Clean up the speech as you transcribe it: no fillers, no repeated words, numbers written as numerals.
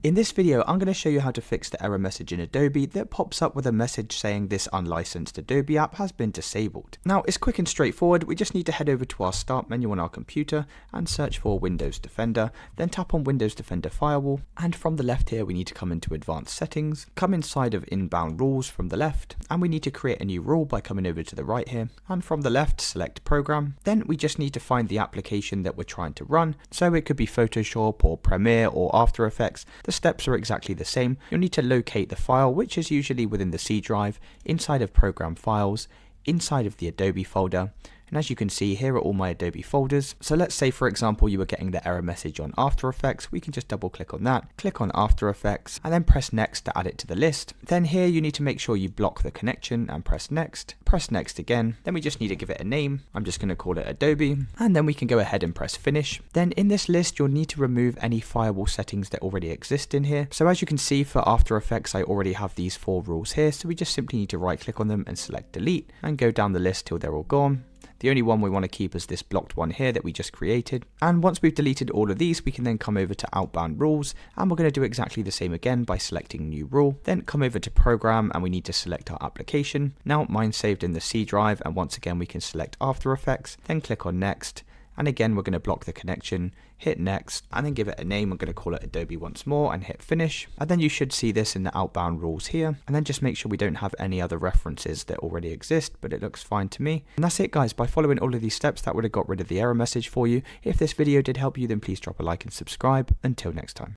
In this video, I'm going to show you how to fix the error message in Adobe that pops up with a message saying this unlicensed Adobe app has been disabled. Now, it's quick and straightforward. We just need to head over to our Start menu on our computer and search for Windows Defender, then tap on Windows Defender Firewall, and from the left here we need to come into Advanced Settings, come inside of Inbound Rules from the left, and we need to create a new rule by coming over to the right here, and from the left select Program. Then we just need to find the application that we're trying to run, so it could be Photoshop or Premiere or After Effects. The steps are exactly the same. You'll need to locate the file, which is usually within the C drive, inside of Program Files, inside of the Adobe folder. And as you can see, here are all my Adobe folders. So let's say, for example, you were getting the error message on After Effects. We can just double click on that, click on After Effects, and then press Next to add it to the list. Then here you need to make sure you block the connection and press Next again. Then we just need to give it a name. I'm just going to call it Adobe, and then we can go ahead and press Finish. Then in this list, you'll need to remove any firewall settings that already exist in here. So as you can see, for After Effects, I already have these 4 rules here. So we just simply need to right click on them and select Delete and go down the list till they're all gone. The only one we want to keep is this blocked one here that we just created. And once we've deleted all of these, we can then come over to Outbound Rules, and we're going to do exactly the same again by selecting New Rule. Then come over to Program, and we need to select our application. Now mine's saved in the C drive, and once again we can select After Effects, then click on Next. And again, we're going to block the connection, hit Next, and then give it a name. I'm going to call it Adobe once more and hit Finish. And then you should see this in the Outbound Rules here. And then just make sure we don't have any other references that already exist, but it looks fine to me. And that's it, guys. By following all of these steps, that would have got rid of the error message for you. If this video did help you, then please drop a like and subscribe. Until next time.